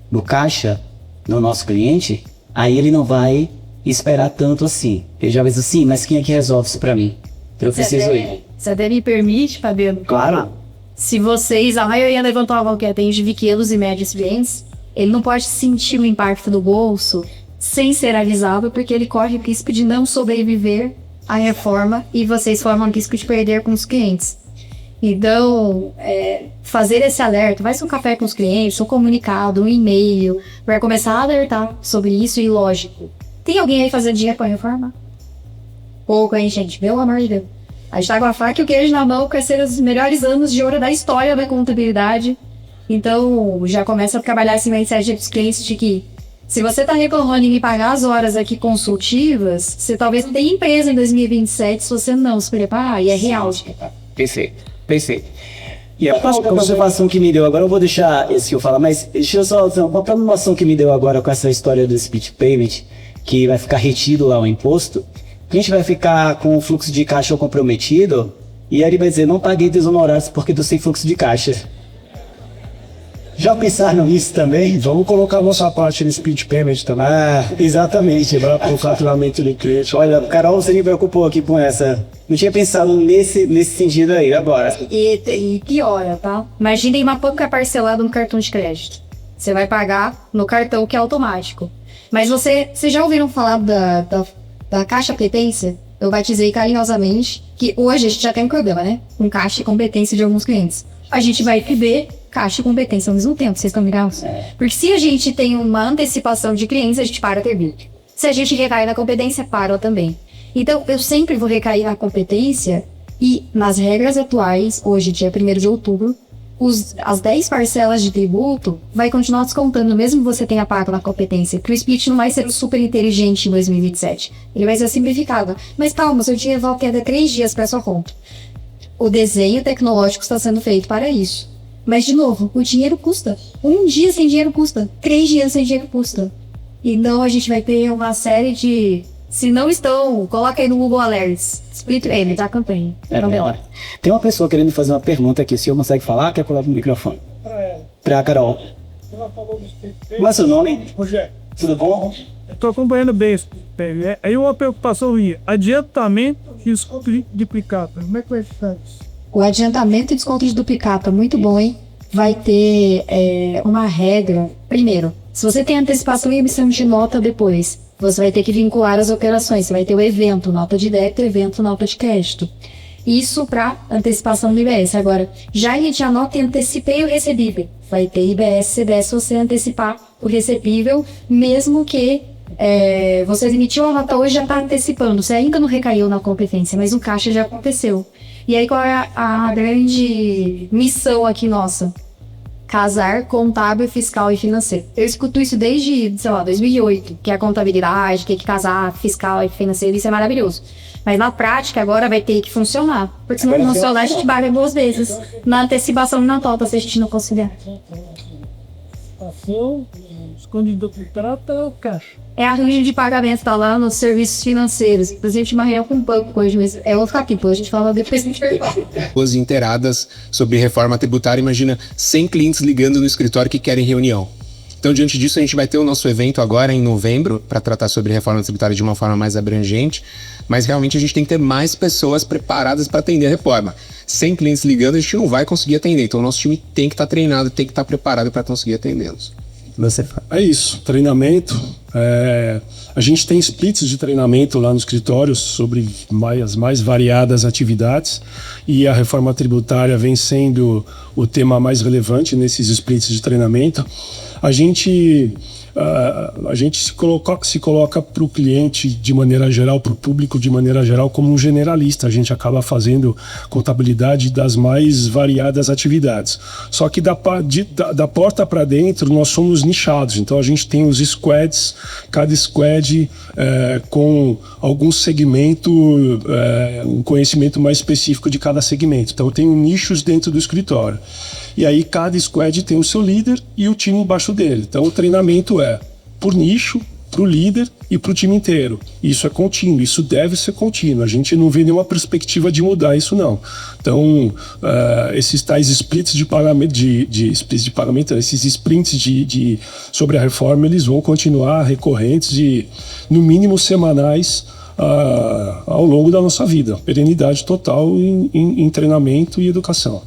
no caixa, do nosso cliente, aí ele não vai esperar tanto assim. Ele já vai dizer assim, mas quem é que resolve isso para mim? Eu preciso ir. Você até me permite, Fabiano? Claro. Se vocês, a maioria levantou a mão que atende pequenos e médios clientes, ele não pode sentir o impacto do bolso sem ser avisado, porque ele corre o risco de não sobreviver à reforma e vocês formam o risco de perder com os clientes. Então, fazer esse alerta, vai ser um café com os clientes, um comunicado, um e-mail, vai começar a alertar sobre isso e lógico. Tem alguém aí fazendo dinheiro para reforma? Pouco, hein, gente? Pelo amor de Deus. A gente tá com a faca e o queijo na mão, quer ser os melhores anos de ouro da história da contabilidade. Então, já começa a trabalhar esse mindset dos clientes de que se você tá reclamando em me pagar as horas aqui consultivas, você talvez não tenha empresa em 2027 se você não se preparar, e é real. Perfeito. E a próxima observação que me deu agora, eu vou deixar esse que eu falar, mas deixa eu só uma preocupação que me deu agora com essa história do split payment, que vai ficar retido lá o imposto. A gente vai ficar com o fluxo de caixa comprometido e aí ele vai dizer, não paguei teus honorários porque tu sem fluxo de caixa. Já pensaram nisso também? Vamos colocar a nossa parte no speed payment também. Exatamente. Para o faturamento do cliente. Olha, Carol, você me preocupou aqui com essa. Não tinha pensado nesse sentido aí, agora. E piora, tá? Imaginem uma banca parcelada no cartão de crédito. Você vai pagar no cartão que é automático. Mas vocês já ouviram falar da caixa competência? Eu batizei carinhosamente que hoje a gente já tem um problema, né? Com caixa e competência de alguns clientes. A gente vai receber caixa e competência ao mesmo tempo, vocês estão ligados? Porque se a gente tem uma antecipação de clientes, a gente para ter vídeo. Se a gente recai na competência, para também. Então, eu sempre vou recair na competência e nas regras atuais, hoje, dia 1º de outubro, as 10 parcelas de tributo vai continuar descontando, mesmo que você tenha pago na competência, que o split não vai ser super inteligente em 2027. Ele vai ser simplificado. Mas calma, seu dinheiro vai ter 3 dias para sua conta. O desenho tecnológico está sendo feito para isso. Mas, de novo, o dinheiro custa. 1 dia sem dinheiro custa. 3 dias sem dinheiro custa. Então, a gente vai ter uma série de... Se não estão, coloca aí no Google Alerts. Split payment, da campanha. Tem uma pessoa querendo fazer uma pergunta aqui. O senhor consegue falar? Quer colocar no microfone? Pra Carol. Qual é o seu nome? Rogério, Tudo bom? estou acompanhando bem esse PL. Aí uma preocupação minha, adiantamento e desconto de duplicata. Como é que vai ficar isso? O adiantamento e desconto de duplicata, muito bom, hein? Vai ter uma regra. Primeiro, se você tem antecipação e emissão de nota depois, você vai ter que vincular as operações. Você vai ter o evento, nota de débito, evento, nota de crédito. Isso para antecipação do IBS. Agora, já emiti a nota e antecipei o recebível. Vai ter IBS, CBS, se você antecipar o recebível, mesmo que você emitiu a nota hoje, já está antecipando. Você ainda não recaiu na competência, mas o caixa já aconteceu. E aí, qual é a grande missão aqui nossa? Casar contábil, fiscal e financeiro. Eu escuto isso desde, 2008, que é a contabilidade, que casar fiscal e financeiro, isso é maravilhoso. Mas na prática agora vai ter que funcionar. Porque se não funcionar, a gente paga 2 vezes. Na antecipação e na nota, se a gente não considerar. Ação, desconto de duplicata ou caixa? É arranjo de pagamento, tá lá nos serviços financeiros. Inclusive, eu tive uma reunião com o banco hoje, mas é outro capítulo, a gente fala depois do intervalo. Pessoas inteiradas sobre reforma tributária, imagina 100 clientes ligando no escritório que querem reunião. Então, diante disso, a gente vai ter o nosso evento agora em novembro para tratar sobre reforma tributária de uma forma mais abrangente, mas realmente a gente tem que ter mais pessoas preparadas para atender a reforma. 100 clientes ligando, a gente não vai conseguir atender, então o nosso time tem que estar treinado, tem que estar preparado para conseguir atendê-los. É isso, treinamento. A gente tem splits de treinamento lá no escritório sobre as mais variadas atividades e a reforma tributária vem sendo o tema mais relevante nesses splits de treinamento. A gente se coloca para o cliente de maneira geral, para o público de maneira geral, como um generalista. A gente acaba fazendo contabilidade das mais variadas atividades. Só que da porta para dentro nós somos nichados. Então a gente tem os squads, cada squad com algum segmento, um conhecimento mais específico de cada segmento. Então eu tenho nichos dentro do escritório. E aí cada squad tem o seu líder e o time embaixo dele. Então o treinamento é por nicho, para o líder e para o time inteiro. Isso é contínuo, isso deve ser contínuo. A gente não vê nenhuma perspectiva de mudar isso, não. Então, esses tais splits de pagamento, esses sprints sobre a reforma, eles vão continuar recorrentes e, no mínimo, semanais ao longo da nossa vida. Perenidade total em treinamento e educação.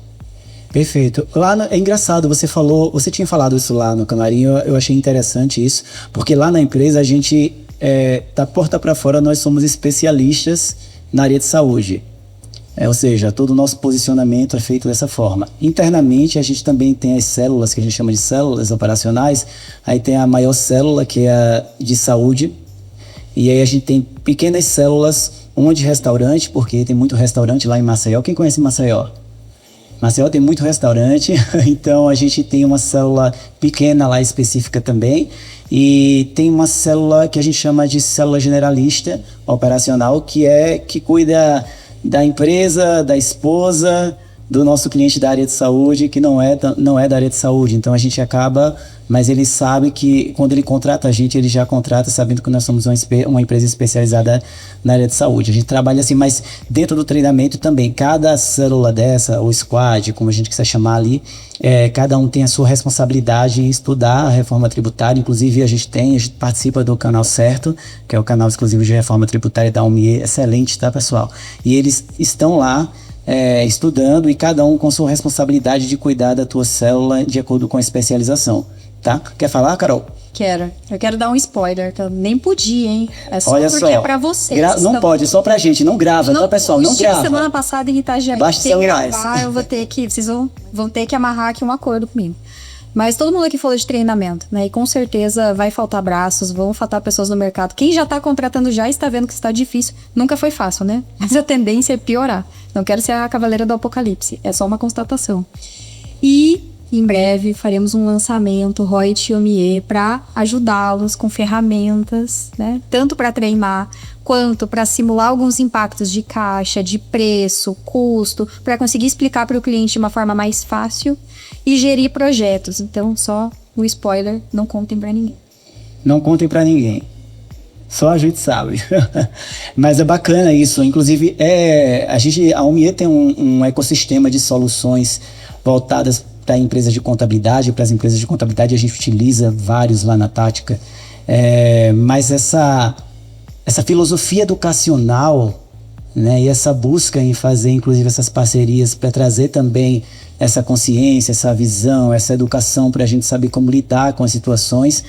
Perfeito. É engraçado, você tinha falado isso lá no Camarinho, eu achei interessante isso, porque lá na empresa a gente, da porta para fora, nós somos especialistas na área de saúde. Ou seja, todo o nosso posicionamento é feito dessa forma. Internamente, a gente também tem as células, que a gente chama de células operacionais. Aí tem a maior célula, que é a de saúde. E aí a gente tem pequenas células, uma de restaurante, porque tem muito restaurante lá em Maceió. Quem conhece Maceió? Maceió tem muito restaurante, então a gente tem uma célula pequena lá específica também, e tem uma célula que a gente chama de célula generalista operacional, que cuida da empresa, da esposa, do nosso cliente da área de saúde, que não é da área de saúde. Então a gente acaba, mas ele sabe que quando ele contrata a gente, ele já contrata sabendo que nós somos uma empresa especializada na área de saúde. A gente trabalha assim, mas dentro do treinamento também, cada célula dessa, ou squad, como a gente quiser chamar ali, cada um tem a sua responsabilidade em estudar a reforma tributária. Inclusive a gente participa do canal Certo, que é o canal exclusivo de reforma tributária da UMIE, excelente, tá, pessoal? E eles estão lá estudando, e cada um com sua responsabilidade de cuidar da tua célula de acordo com a especialização, tá? Quer falar, Carol? Quero. Eu quero dar um spoiler, que eu nem podia, hein? É só Olha porque só, é pra vocês. não pode, só pra gente, não grava, tá, pessoal? Não grava. Semana passada em Itajaí, Baixa celulares. eu vou ter que, vocês vão ter que amarrar aqui um acordo comigo. Mas todo mundo aqui falou de treinamento, né? E com certeza vai faltar braços, vão faltar pessoas no mercado. Quem já tá contratando já está vendo que está difícil. Nunca foi fácil, né? Mas a tendência é piorar. Não quero ser a cavaleira do apocalipse, é só uma constatação. E em breve faremos um lançamento Reut e Omie para ajudá-los com ferramentas, né? Tanto para treinar quanto para simular alguns impactos de caixa, de preço, custo, para conseguir explicar para o cliente de uma forma mais fácil e gerir projetos. Então, só o spoiler, não contem para ninguém. Não contem para ninguém. Só a gente sabe. Mas é bacana isso. Inclusive, a Omie tem um ecossistema de soluções voltadas para empresas de contabilidade. Para as empresas de contabilidade, a gente utiliza vários lá na Tática. Mas essa filosofia educacional, né, e essa busca em fazer, inclusive, essas parcerias para trazer também essa consciência, essa visão, essa educação para a gente saber como lidar com as situações,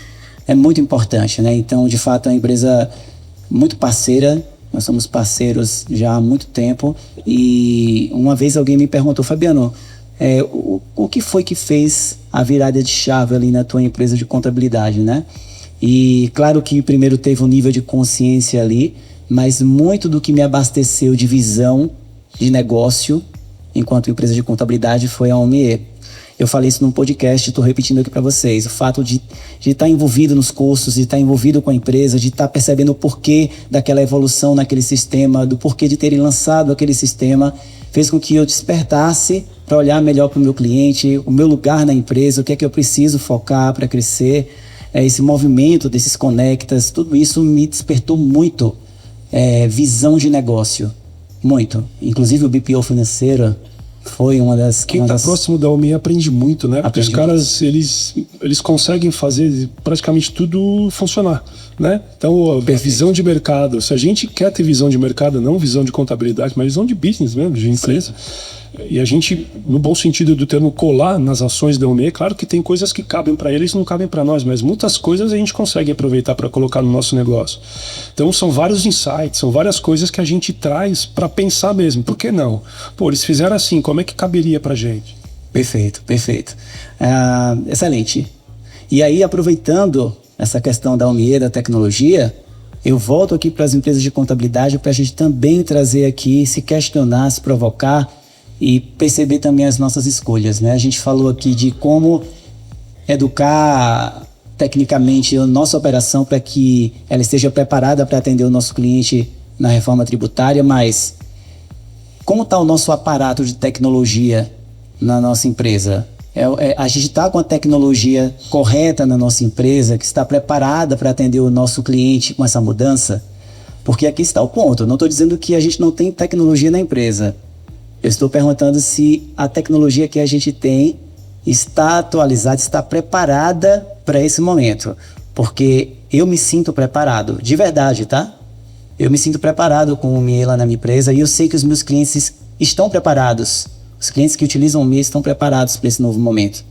é muito importante, né? Então, de fato, é uma empresa muito parceira. Nós somos parceiros já há muito tempo. E uma vez alguém me perguntou, Fabiano, o que foi que fez a virada de chave ali na tua empresa de contabilidade, né? E claro que primeiro teve um nível de consciência ali, mas muito do que me abasteceu de visão de negócio enquanto empresa de contabilidade foi a Omie. Eu falei isso num podcast, estou repetindo aqui para vocês. O fato de estar envolvido nos cursos, de estar envolvido com a empresa, de estar percebendo o porquê daquela evolução naquele sistema, do porquê de terem lançado aquele sistema, fez com que eu despertasse para olhar melhor para o meu cliente, o meu lugar na empresa, o que é que eu preciso focar para crescer. Esse movimento desses conectas, tudo isso me despertou muito visão de negócio. Muito. Inclusive o BPO financeiro foi uma das... Quem está próximo da Omie aprende muito, né? Porque os caras, eles conseguem fazer praticamente tudo funcionar, né? Então, a visão de mercado, se a gente quer ter visão de mercado, não visão de contabilidade, mas visão de business mesmo, de empresa, e a gente, no bom sentido do termo, colar nas ações da Omie, claro que tem coisas que cabem para eles e não cabem para nós, mas muitas coisas a gente consegue aproveitar para colocar no nosso negócio. Então são vários insights, são várias coisas que a gente traz para pensar mesmo. Por que não? Pô, eles fizeram assim, como é que caberia para gente? Perfeito, perfeito. Excelente. E aí, aproveitando essa questão da Omie, da tecnologia, eu volto aqui para as empresas de contabilidade para a gente também trazer aqui, se questionar, se provocar e perceber também as nossas escolhas, né? A gente falou aqui de como educar tecnicamente a nossa operação para que ela esteja preparada para atender o nosso cliente na reforma tributária, mas como está o nosso aparato de tecnologia na nossa empresa? A gente está com a tecnologia correta na nossa empresa, que está preparada para atender o nosso cliente com essa mudança? Porque aqui está o ponto. Eu não estou dizendo que a gente não tem tecnologia na empresa. Eu estou perguntando se a tecnologia que a gente tem está atualizada, está preparada para esse momento. Porque eu me sinto preparado, de verdade, tá? Eu me sinto preparado com o Omie lá na minha empresa e eu sei que os meus clientes estão preparados. Os clientes que utilizam o Omie estão preparados para esse novo momento.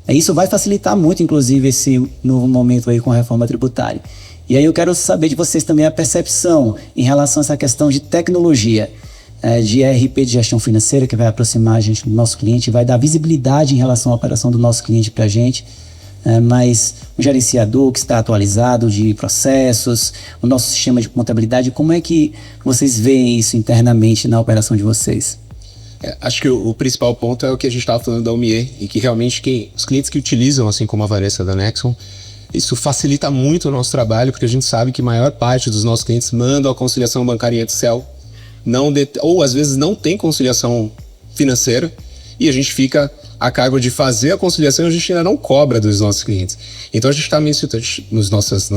Isso vai facilitar muito, inclusive, esse novo momento aí com a reforma tributária. E aí eu quero saber de vocês também a percepção em relação a essa questão de tecnologia, de ERP de gestão financeira, que vai aproximar a gente do nosso cliente, vai dar visibilidade em relação à operação do nosso cliente para a gente, mas o gerenciador que está atualizado de processos, o nosso sistema de contabilidade, como é que vocês veem isso internamente na operação de vocês? Acho que o principal ponto é o que a gente estava falando da Omie, e que realmente os clientes que utilizam, assim como a Vanessa da Nexon, isso facilita muito o nosso trabalho, porque a gente sabe que a maior parte dos nossos clientes mandam a conciliação bancária em Excel, ou às vezes não tem conciliação financeira, e a gente fica a cargo de fazer a conciliação e a gente ainda não cobra dos nossos clientes. Então a gente está mencionando, nas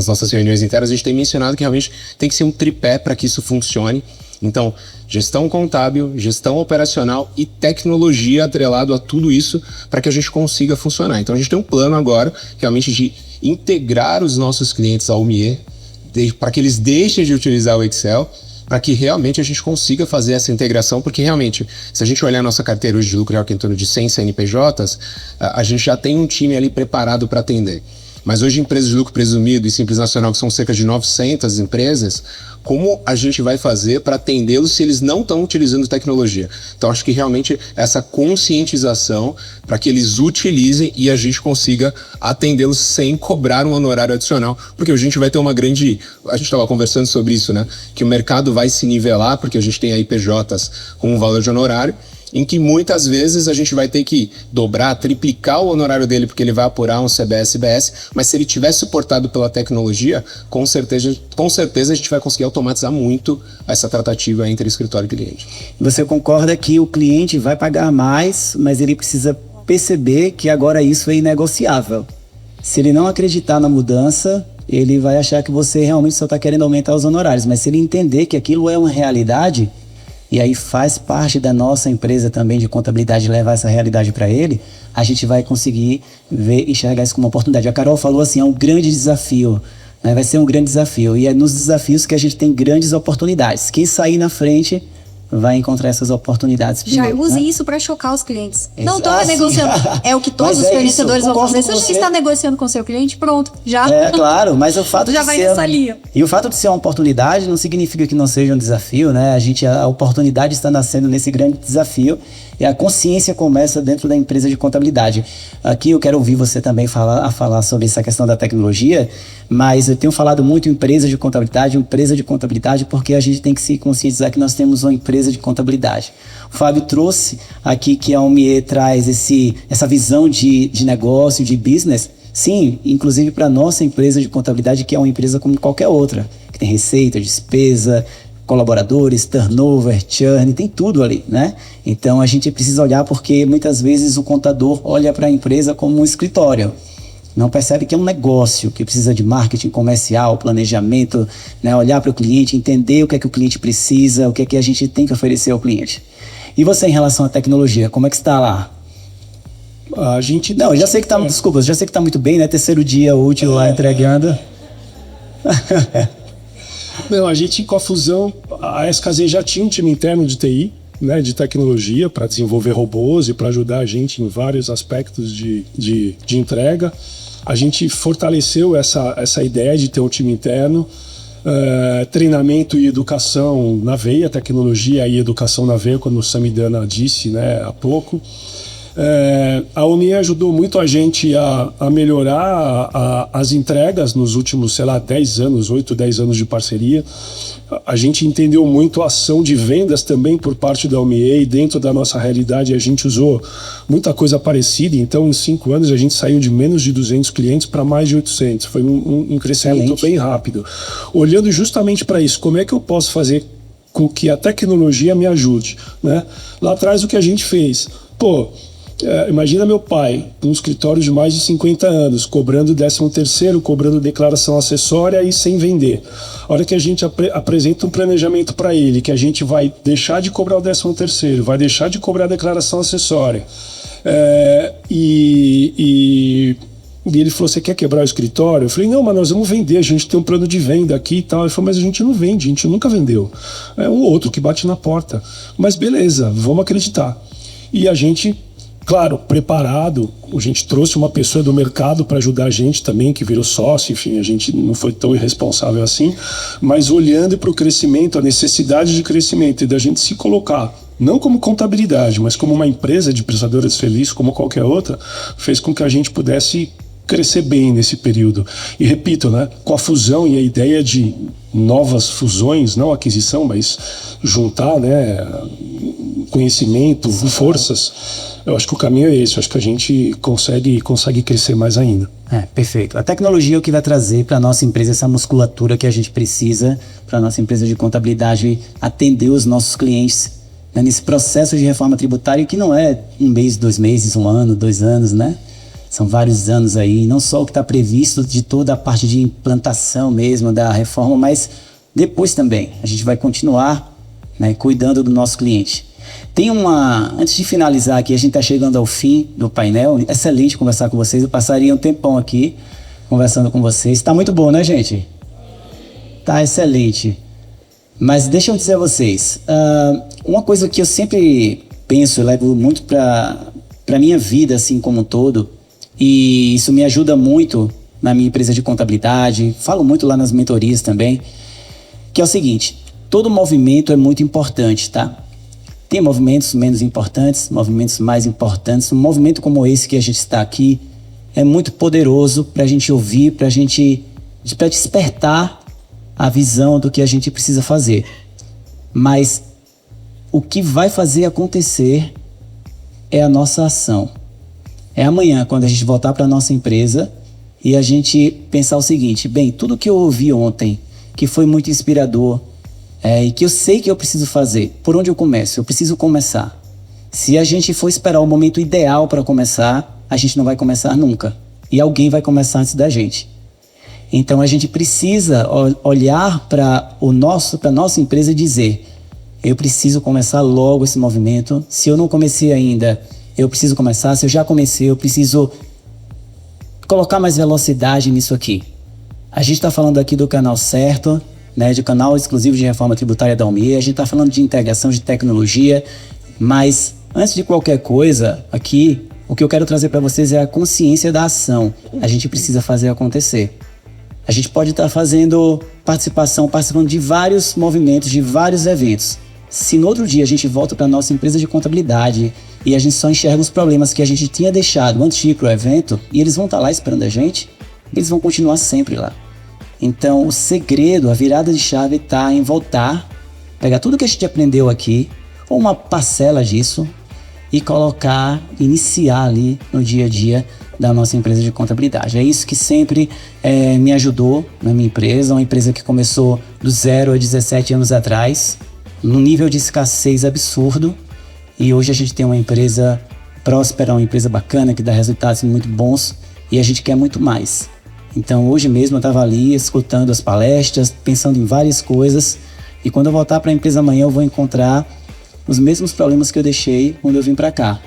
nossas reuniões internas, a gente tem mencionado que realmente tem que ser um tripé para que isso funcione. Então, gestão contábil, gestão operacional e tecnologia atrelado a tudo isso para que a gente consiga funcionar. Então a gente tem um plano agora, realmente, de integrar os nossos clientes ao Omie, para que eles deixem de utilizar o Excel, para que realmente a gente consiga fazer essa integração, porque realmente, se a gente olhar a nossa carteira hoje de lucro real, que é em torno de 100 CNPJs, a gente já tem um time ali preparado para atender. Mas hoje empresas de lucro presumido e Simples Nacional, que são cerca de 900 empresas, como a gente vai fazer para atendê-los se eles não estão utilizando tecnologia? Então acho que realmente essa conscientização para que eles utilizem e a gente consiga atendê-los sem cobrar um honorário adicional, porque hoje a gente vai ter uma grande... A gente estava conversando sobre isso, né? Que o mercado vai se nivelar, porque a gente tem aí PJs com um valor de honorário, em que muitas vezes a gente vai ter que dobrar, triplicar o honorário dele porque ele vai apurar um CBS, IBS, mas se ele tiver suportado pela tecnologia, com certeza a gente vai conseguir automatizar muito essa tratativa entre escritório e cliente. Você concorda que o cliente vai pagar mais, mas ele precisa perceber que agora isso é inegociável. Se ele não acreditar na mudança, ele vai achar que você realmente só está querendo aumentar os honorários. Mas se ele entender que aquilo é uma realidade, e aí faz parte da nossa empresa também de contabilidade levar essa realidade para ele, a gente vai conseguir enxergar isso como uma oportunidade. A Carol falou assim, é um grande desafio, né? Vai ser um grande desafio. E é nos desafios que a gente tem grandes oportunidades. Quem sair na frente vai encontrar essas oportunidades. Já primeiro, use né? isso para chocar os clientes. Não Exato. estou negociando. É o que todos Mas os é fornecedores isso, vão fazer. concordo Se com a gente você. está negociando com o seu cliente, pronto. Já. É, claro, mas o fato Já de vai ser... nessa linha. E o fato de ser uma oportunidade não significa que não seja um desafio, né? A oportunidade está nascendo nesse grande desafio e a consciência começa dentro da empresa de contabilidade. Aqui eu quero ouvir você também falar sobre essa questão da tecnologia, mas eu tenho falado muito em empresa de contabilidade, porque a gente tem que se conscientizar que nós temos uma empresa de contabilidade. O Fábio trouxe aqui que a OMIE traz essa visão de negócio, de business, sim, inclusive para a nossa empresa de contabilidade, que é uma empresa como qualquer outra, que tem receita, despesa, colaboradores, turnover, churn, tem tudo ali, né? Então a gente precisa olhar porque muitas vezes o contador olha para a empresa como um escritório, não percebe que é um negócio, que precisa de marketing comercial, planejamento, né? Olhar para o cliente, entender o que é que o cliente precisa, o que é que a gente tem que oferecer ao cliente. E você em relação à tecnologia, como é que está lá? A gente... Não, eu já sei que tá, desculpa, eu já sei que tá muito bem, né? Terceiro dia útil lá entregando. Não, a gente com a fusão, a SKZ já tinha um time interno de TI, né, de tecnologia, para desenvolver robôs e para ajudar a gente em vários aspectos de entrega. A gente fortaleceu essa ideia de ter um time interno, treinamento e educação na veia, tecnologia e educação na veia, como o Samidana disse, né, há pouco. A OMIE ajudou muito a gente a melhorar as entregas nos últimos, 10 anos, 8, 10 anos de parceria. A gente entendeu muito a ação de vendas também por parte da OMIE e dentro da nossa realidade a gente usou muita coisa parecida. Então, em 5 anos, a gente saiu de menos de 200 clientes para mais de 800. Foi um crescimento bem rápido. Olhando justamente para isso, como é que eu posso fazer com que a tecnologia me ajude, né? Lá atrás, o que a gente fez? Imagina meu pai, num escritório de mais de 50 anos, cobrando 13º, cobrando declaração acessória e sem vender. A hora que a gente apresenta um planejamento para ele, que a gente vai deixar de cobrar o 13º, vai deixar de cobrar a declaração acessória, e ele falou, você quer quebrar o escritório? Eu falei, não, mas nós vamos vender, a gente tem um plano de venda aqui e tal. Ele falou, mas a gente não vende, a gente nunca vendeu. É um outro que bate na porta. Mas beleza, vamos acreditar. E a gente... Claro, preparado, a gente trouxe uma pessoa do mercado para ajudar a gente também, que virou sócio, enfim, a gente não foi tão irresponsável assim, mas olhando para o crescimento, a necessidade de crescimento e da gente se colocar, não como contabilidade, mas como uma empresa de prestadora de serviço, como qualquer outra, fez com que a gente pudesse crescer bem nesse período. E repito, né, com a fusão e a ideia de novas fusões, não aquisição, mas juntar, né, conhecimento, forças, eu acho que o caminho é esse. Eu acho que a gente consegue crescer mais ainda. Perfeito. A tecnologia é o que vai trazer para a nossa empresa essa musculatura que a gente precisa para a nossa empresa de contabilidade atender os nossos clientes, né, nesse processo de reforma tributária que não é 1 mês, 2 meses, 1 ano, 2 anos, né? São vários anos aí, não só o que está previsto de toda a parte de implantação mesmo da reforma, mas depois também. A gente vai continuar, né, cuidando do nosso cliente. Antes de finalizar aqui, a gente está chegando ao fim do painel. Excelente conversar com vocês. Eu passaria um tempão aqui conversando com vocês. Está muito bom, né, gente? Tá excelente. Mas deixa eu dizer a vocês, uma coisa que eu sempre penso, eu levo muito para a minha vida, assim como um todo, e isso me ajuda muito na minha empresa de contabilidade, falo muito lá nas mentorias também, que é o seguinte: todo movimento é muito importante, tá? Tem movimentos menos importantes, movimentos mais importantes. Um movimento como esse que a gente está aqui é muito poderoso para a gente ouvir, para despertar a visão do que a gente precisa fazer. Mas o que vai fazer acontecer é a nossa ação. É amanhã, quando a gente voltar para a nossa empresa e a gente pensar o seguinte: bem, tudo que eu ouvi ontem, que foi muito inspirador, e que eu sei que eu preciso fazer, por onde eu começo? Eu preciso começar. Se a gente for esperar o momento ideal para começar, a gente não vai começar nunca. E alguém vai começar antes da gente. Então a gente precisa olhar para a nossa empresa e dizer: eu preciso começar logo esse movimento. Se eu não comecei ainda, eu preciso começar. Se eu já comecei, eu preciso colocar mais velocidade nisso aqui. A gente está falando aqui do canal certo, né, de canal exclusivo de reforma tributária da OMIE. A gente está falando de integração de tecnologia, mas antes de qualquer coisa, aqui, o que eu quero trazer para vocês é a consciência da ação. A gente precisa fazer acontecer. A gente pode estar participando de vários movimentos, de vários eventos. Se no outro dia a gente volta para a nossa empresa de contabilidade e a gente só enxerga os problemas que a gente tinha deixado antes de ir para o evento, e eles vão estar lá esperando a gente, eles vão continuar sempre lá. Então, o segredo, a virada de chave está em voltar, pegar tudo que a gente aprendeu aqui, ou uma parcela disso, e iniciar ali no dia a dia da nossa empresa de contabilidade. É isso que sempre me ajudou na minha empresa, uma empresa que começou do 0 a 17 anos atrás, num nível de escassez absurdo, e hoje a gente tem uma empresa próspera, uma empresa bacana, que dá resultados muito bons, e a gente quer muito mais. Então hoje mesmo eu estava ali escutando as palestras, pensando em várias coisas, e quando eu voltar para a empresa amanhã eu vou encontrar os mesmos problemas que eu deixei quando eu vim para cá.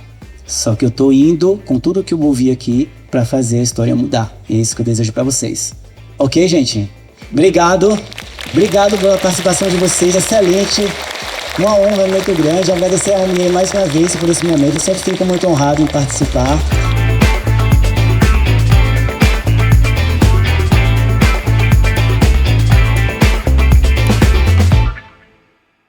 Só que eu tô indo com tudo que eu ouvi aqui para fazer a história mudar. É isso que eu desejo para vocês. Ok, gente? Obrigado pela participação de vocês, excelente. Uma honra muito grande. Agradecer a OMIE mais uma vez por esse momento. Eu sempre fico muito honrado em participar.